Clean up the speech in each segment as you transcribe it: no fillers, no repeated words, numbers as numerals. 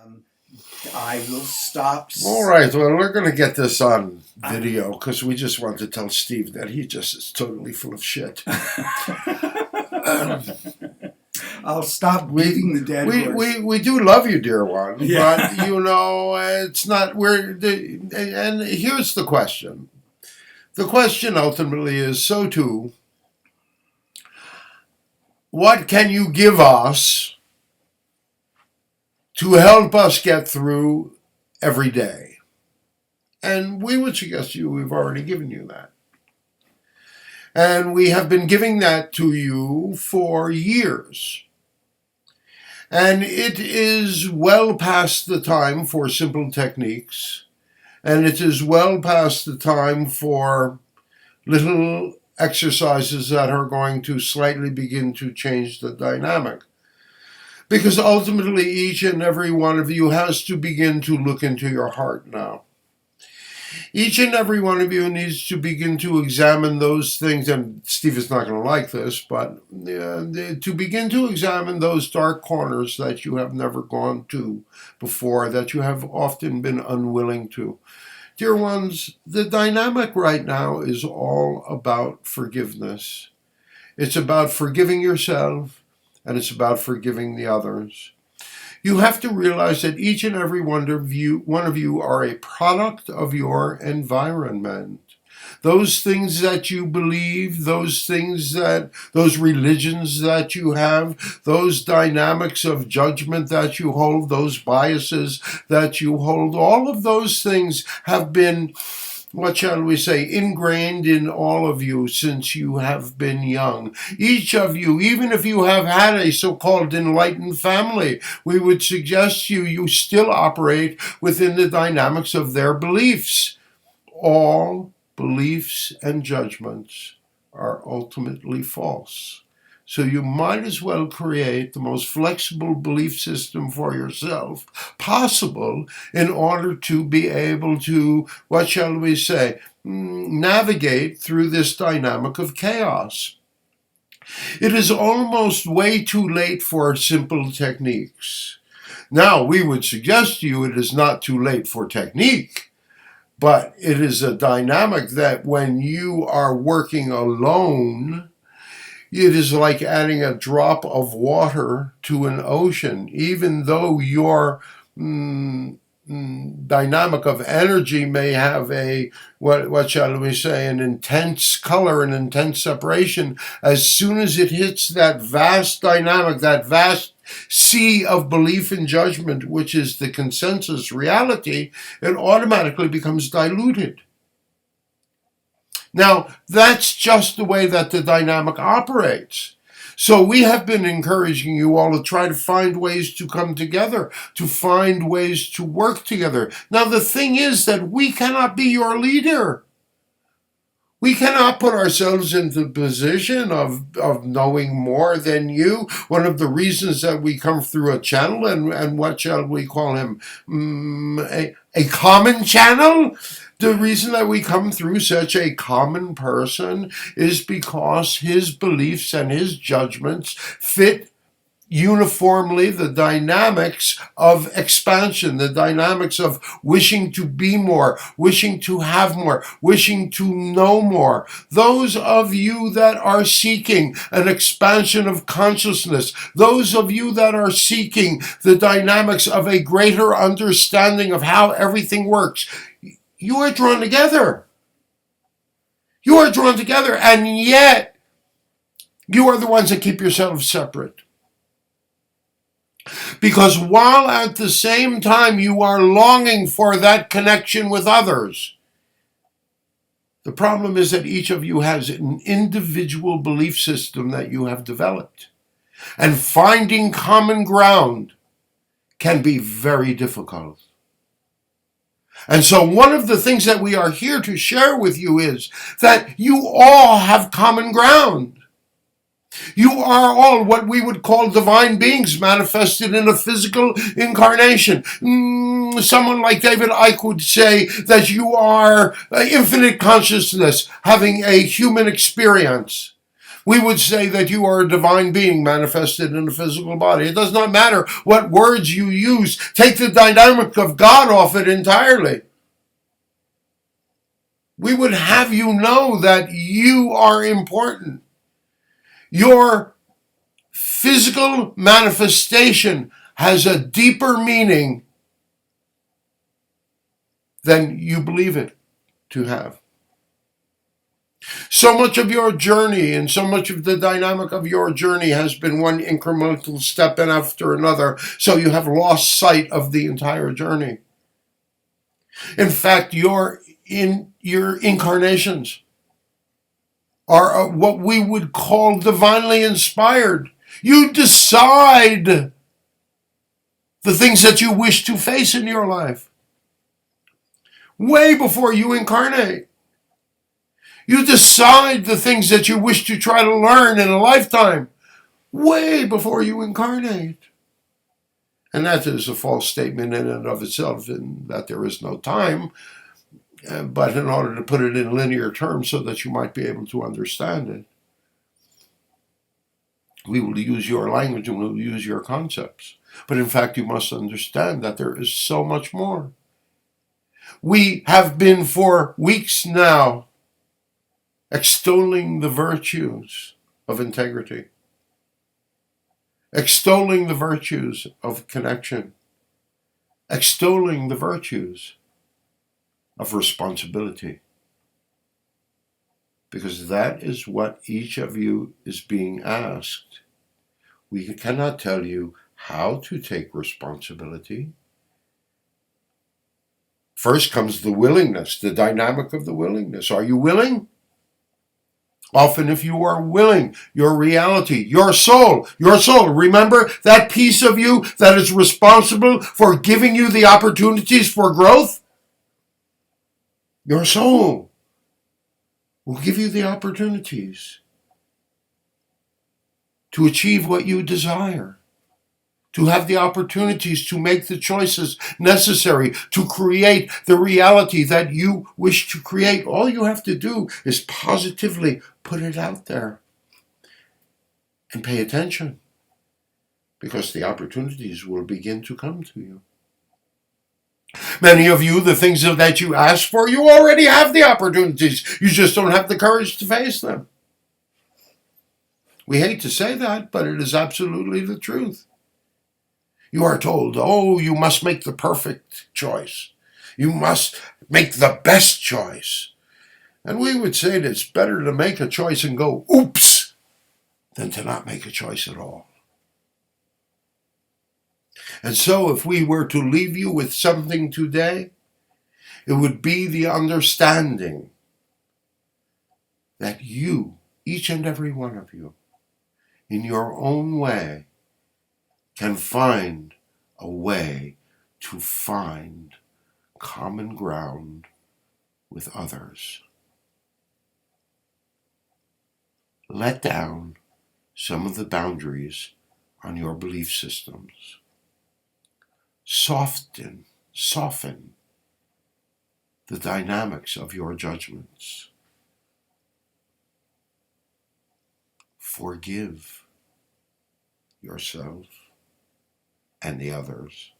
Um, I will stop. All right, well, we're going to get this on video because we just want to tell Steve that he just is totally full of shit. I'll stop beating the dead horse. We do love you, dear one, Yeah. but it's not. And here's the question. The question ultimately is, SOTU, what can you give us to help us get through every day? And we would suggest to you we've already given you that. And we have been giving that to you for years. And it is well past the time for simple techniques. And it is well past the time for little exercises that are going to slightly begin to change the dynamic. Because ultimately, each and every one of you has to begin to look into your heart now. Each and every one of you needs to begin to examine those things, and Steve is not going to like this, but to begin to examine those dark corners that you have never gone to before, that you have often been unwilling to. Dear ones, the dynamic right now is all about forgiveness. It's about forgiving yourself, and it's about forgiving the others. You have to realize that each and every one of you are a product of your environment. Those things that you believe, those religions that you have, those dynamics of judgment that you hold, those biases that you hold, all of those things have been, what shall we say, ingrained in all of you since you have been young. Each of you, even if you have had a so-called enlightened family, we would suggest you still operate within the dynamics of their beliefs. All beliefs and judgments are ultimately false. So you might as well create the most flexible belief system for yourself possible in order to be able to, what shall we say, navigate through this dynamic of chaos. It is almost way too late for simple techniques. Now, we would suggest to you it is not too late for technique, but it is a dynamic that when you are working alone, it is like adding a drop of water to an ocean. Even though your dynamic of energy may have a, what shall we say, an intense color, an intense separation, as soon as it hits that vast dynamic, that vast sea of belief and judgment, which is the consensus reality, it automatically becomes diluted. Now, that's just the way that the dynamic operates. So we have been encouraging you all to try to find ways to come together, to find ways to work together. Now, the thing is that we cannot be your leader. We cannot put ourselves into the position of knowing more than you. One of the reasons that we come through a channel, and what shall we call him, a common channel? The reason that we come through such a common person is because his beliefs and his judgments fit uniformly the dynamics of expansion, the dynamics of wishing to be more, wishing to have more, wishing to know more. Those of you that are seeking an expansion of consciousness, those of you that are seeking the dynamics of a greater understanding of how everything works, you are drawn together. You are drawn together, and yet you are the ones that keep yourselves separate. Because while at the same time you are longing for that connection with others, the problem is that each of you has an individual belief system that you have developed. And finding common ground can be very difficult. And so one of the things that we are here to share with you is that you all have common ground. You are all what we would call divine beings manifested in a physical incarnation. Someone like David Icke would say that you are infinite consciousness having a human experience. We would say that you are a divine being manifested in a physical body. It does not matter what words you use. Take the dynamic of God off it entirely. We would have you know that you are important. Your physical manifestation has a deeper meaning than you believe it to have. So much of your journey and so much of the dynamic of your journey has been one incremental step in after another, so you have lost sight of the entire journey. In fact, your incarnations are what we would call divinely inspired. You decide the things that you wish to face in your life way before you incarnate. You decide the things that you wish to try to learn in a lifetime way before you incarnate. And that is a false statement in and of itself, in that there is no time. But in order to put it in linear terms so that you might be able to understand it, we will use your language and we'll use your concepts. But in fact, you must understand that there is so much more. We have been for weeks now extolling the virtues of integrity, extolling the virtues of connection, extolling the virtues of responsibility. Because that is what each of you is being asked. We cannot tell you how to take responsibility. First comes the willingness, the dynamic of the willingness. Are you willing? Often if you are willing, your reality, your soul, remember that piece of you that is responsible for giving you the opportunities for growth? Your soul will give you the opportunities to achieve what you desire, to have the opportunities to make the choices necessary to create the reality that you wish to create. All you have to do is positively put it out there and pay attention, because the opportunities will begin to come to you. Many of you, the things that you ask for, you already have the opportunities. You just don't have the courage to face them. We hate to say that, but it is absolutely the truth. You are told, oh, you must make the perfect choice. You must make the best choice. And we would say that it's better to make a choice and go, oops, than to not make a choice at all. And so if we were to leave you with something today, it would be the understanding that you, each and every one of you, in your own way, can find a way to find common ground with others. Let down some of the boundaries on your belief systems. Soften the dynamics of your judgments. Forgive yourself and the others,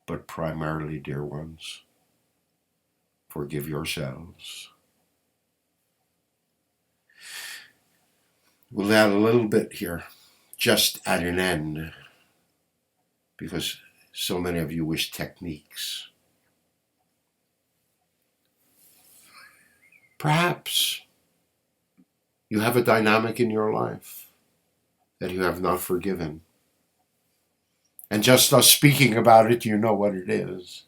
but primarily, dear ones, forgive yourselves. We'll add a little bit here, just at an end, because so many of you wish techniques. Perhaps you have a dynamic in your life that you have not forgiven. And just us speaking about it, you know what it is.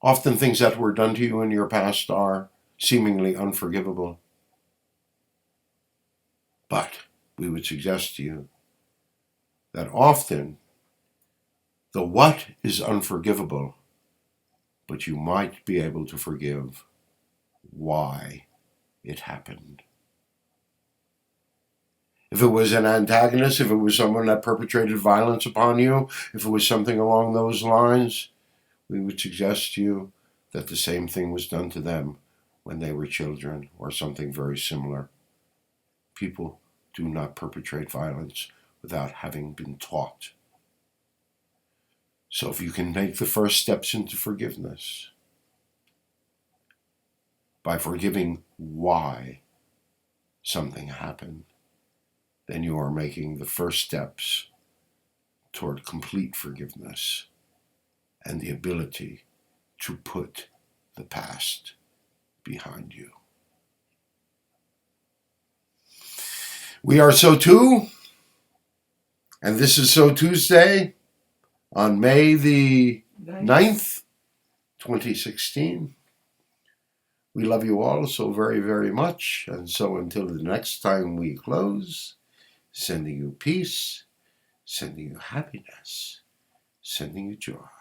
Often things that were done to you in your past are seemingly unforgivable. But we would suggest to you that often the what is unforgivable, but you might be able to forgive why it happened. If it was an antagonist, if it was someone that perpetrated violence upon you, if it was something along those lines, we would suggest to you that the same thing was done to them. when they were children or something very similar. People do not perpetrate violence without having been taught. So if you can make the first steps into forgiveness by forgiving why something happened, then you are making the first steps toward complete forgiveness and the ability to put the past behind you. We are SOTU, and this is SOTUesday on May the 9th, 2016. We love you all so very, very much, and so until the next time we close, sending you peace, sending you happiness, sending you joy.